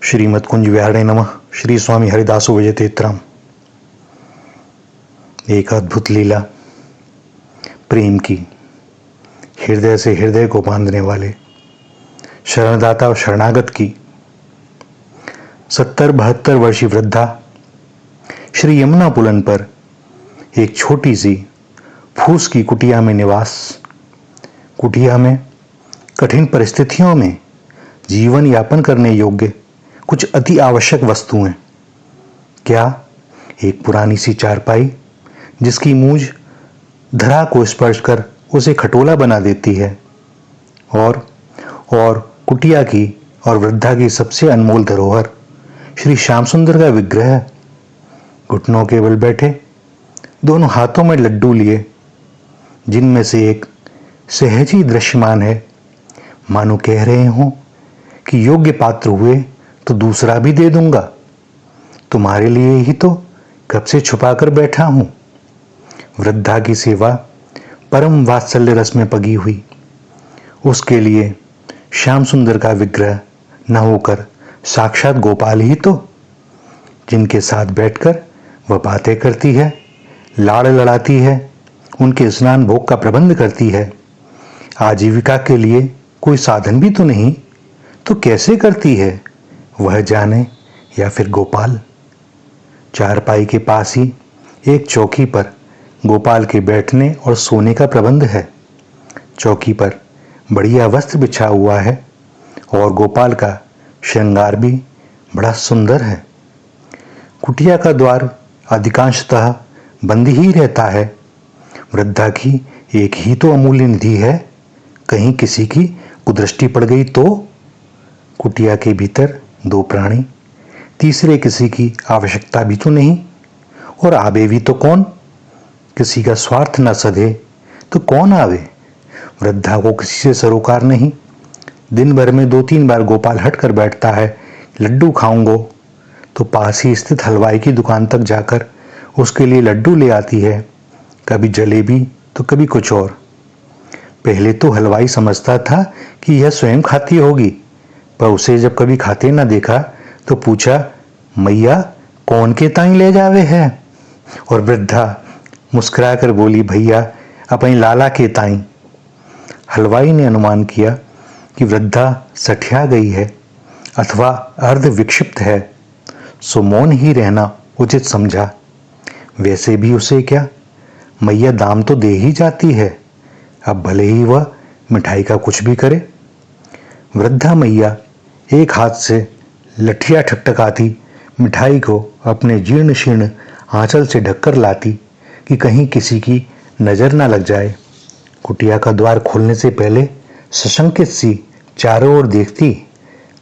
श्रीमद्कुंज विहारिणे नमः। श्री स्वामी हरिदासो विजयतेत्राम। एक अद्भुत लीला प्रेम की, हृदय से हृदय को बांधने वाले शरणदाता और शरणागत की 70-72 वर्षीय वृद्धा श्री यमुना पुलन पर एक छोटी सी फूस की कुटिया में निवास। कुटिया में कठिन परिस्थितियों में जीवन यापन करने योग्य कुछ अति आवश्यक वस्तुएं। क्या? एक पुरानी सी चारपाई जिसकी मूंज धरा को स्पर्श कर उसे खटोला बना देती है, और कुटिया की और वृद्धा की सबसे अनमोल धरोहर श्री श्याम सुंदर का विग्रह, घुटनों के बल बैठे, दोनों हाथों में लड्डू लिए, जिनमें से एक सहज ही दृश्यमान है, मानो कह रहे हों कि योग्य पात्र हुए तो दूसरा भी दे दूंगा, तुम्हारे लिए ही तो कब से छुपा कर बैठा हूं। वृद्धा की सेवा परम वात्सल्य रस में पगी हुई, उसके लिए श्याम सुंदर का विग्रह न होकर साक्षात गोपाल ही तो, जिनके साथ बैठकर वह बातें करती है, लाड़ लड़ाती है, उनके स्नान भोग का प्रबंध करती है। आजीविका के लिए कोई साधन भी तो नहीं, तो कैसे करती है वह जाने, या फिर गोपाल। चारपाई के पास ही एक चौकी पर गोपाल के बैठने और सोने का प्रबंध है। चौकी पर बढ़िया वस्त्र बिछा हुआ है और गोपाल का श्रृंगार भी बड़ा सुंदर है। कुटिया का द्वार अधिकांशतः बंद ही रहता है। वृद्धा की एक ही तो अमूल्य निधि है, कहीं किसी की कुदृष्टि पड़ गई तो। कुटिया के भीतर दो प्राणी, तीसरे किसी की आवश्यकता भी तो नहीं, और आवे भी तो कौन? किसी का स्वार्थ न सधे तो कौन आवे। वृद्धा को किसी से सरोकार नहीं। दिन भर में 2-3 बार गोपाल हट कर बैठता है, लड्डू खाऊंगो, तो पास ही स्थित हलवाई की दुकान तक जाकर उसके लिए लड्डू ले आती है, कभी जलेबी तो कभी कुछ और। पहले तो हलवाई समझता था कि यह स्वयं खाती होगी, पर उसे जब कभी खाते न देखा तो पूछा, मैया कौन के ताई ले जावे है? और वृद्धा मुस्कुराकर बोली, भैया अपनी लाला के ताई। हलवाई ने अनुमान किया कि वृद्धा सठिया गई है अथवा अर्ध विक्षिप्त है, सो मौन ही रहना उचित समझा। वैसे भी उसे क्या, मैया दाम तो दे ही जाती है, अब भले ही वह मिठाई का कुछ भी करे। वृद्धा मैया एक हाथ से लठिया ठकठकाती मिठाई को अपने जीर्ण शीर्ण आंचल से ढककर लाती कि कहीं किसी की नजर न लग जाए। कुटिया का द्वार खोलने से पहले सशंकित सी चारों ओर देखती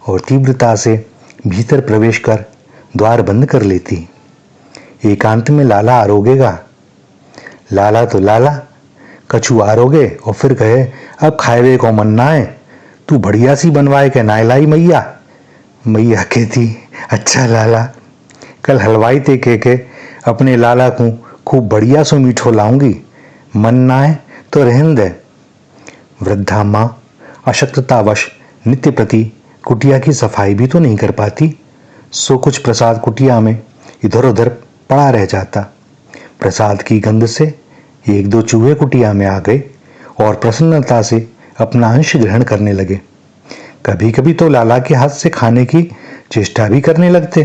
और तीव्रता से भीतर प्रवेश कर द्वार बंद कर लेती। एकांत में लाला आरोगेगा। लाला तो लाला, कछु आरोगे और फिर कहे, अब खाएवे को मन ना है, तू बढ़िया सी बनवाए के नाय लाई मैया। मैया कहती, अच्छा लाला, कल हलवाई ते कह के अपने लाला को खूब बढ़िया सो मीठो लाऊंगी, मन ना है तो रहन दे। वृद्धा माँ अशक्ततावश नित्य प्रति कुटिया की सफाई भी तो नहीं कर पाती, सो कुछ प्रसाद कुटिया में इधर उधर पड़ा रह जाता। प्रसाद की गंध से 1-2 चूहे कुटिया में आ गए और प्रसन्नता से अपना अंश ग्रहण करने लगे। कभी कभी तो लाला के हाथ से खाने की चेष्टा भी करने लगते।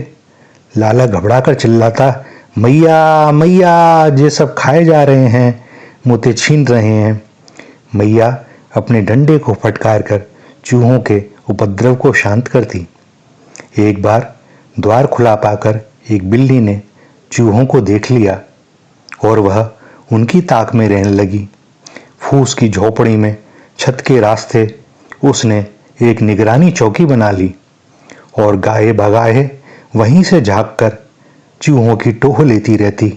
लाला घबरा कर चिल्लाता, मैया मैया, ये सब खाए जा रहे हैं, मोते छीन रहे हैं। मैया अपने डंडे को फटकार कर चूहों के उपद्रव को शांत करती। एक बार द्वार खुला पाकर एक बिल्ली ने चूहों को देख लिया और वह उनकी ताक में रहने लगी। फूस की झोपड़ी में छत के रास्ते उसने एक निगरानी चौकी बना ली और गाये भगाए वहीं से झांककर चूहों की टोह लेती रहती।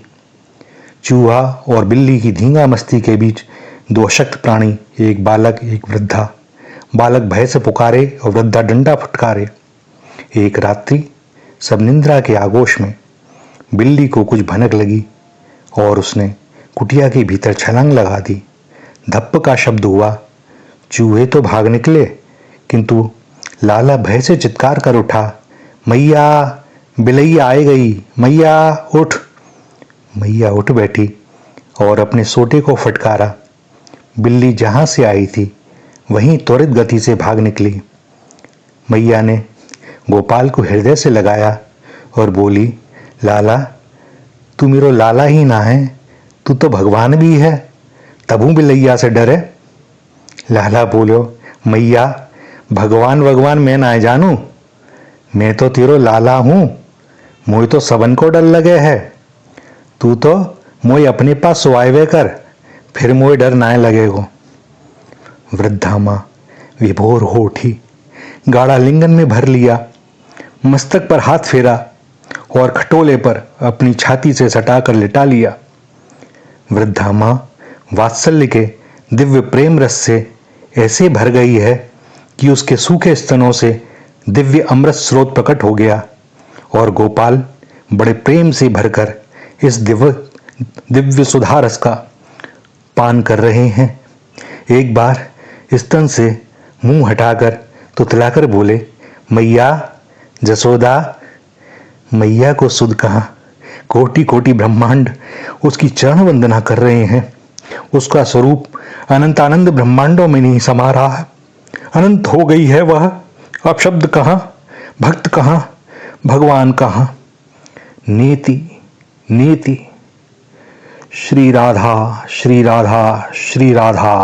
चूहा और बिल्ली की धींगा मस्ती के बीच 2 अशक्त प्राणी, एक बालक एक वृद्धा। बालक भय से पुकारे और वृद्धा डंडा फटकारे। एक रात्रि सब निंद्रा के आगोश में बिल्ली को कुछ भनक लगी और उसने कुटिया के भीतर छलांग लगा दी। धप्प का शब्द हुआ। चूहे तो भाग निकले, किंतु लाला भय से चित्कार कर उठा, मैया, बिलैया आए गई, मैया उठ। मैया उठ बैठी और अपने सोटे को फटकारा। बिल्ली जहां से आई थी वहीं त्वरित गति से भाग निकली। मैया ने गोपाल को हृदय से लगाया और बोली, लाला, तू मेरो लाला ही ना है, तू तो भगवान भी है, तबू बिलैया से डरे। लाला बोलो, मैया, भगवान मैं ना जानू, मैं तो तेरो लाला हूं, मोय तो सबन को डर लगे है। तू तो मोय अपने पास सोआवे कर, फिर मोय डर ना लगेगो। वृद्धा मां विभोर हो उठी, गाड़ा लिंगन में भर लिया, मस्तक पर हाथ फेरा और खटोले पर अपनी छाती से सटाकर लिटा लिया। वृद्धा मां वात्सल्य के दिव्य प्रेम रस से ऐसे भर गई है कि उसके सूखे स्तनों से दिव्य अमृत स्रोत प्रकट हो गया और गोपाल बड़े प्रेम से भरकर इस दिव्य सुधा रस का पान कर रहे हैं। एक बार स्तन से मुंह हटाकर तुतलाकर बोले, मैया, जसोदा। मैया को सुध कहा, कोटि कोटि ब्रह्मांड उसकी चरण वंदना कर रहे हैं। उसका स्वरूप अनंत आनंद ब्रह्मांडों में नहीं समा रहा है, अनंत हो गई है वह। अब शब्द कहां, भक्त कहां, भगवान कहां। नीति नीति। श्री राधा, श्री राधा, श्री राधा।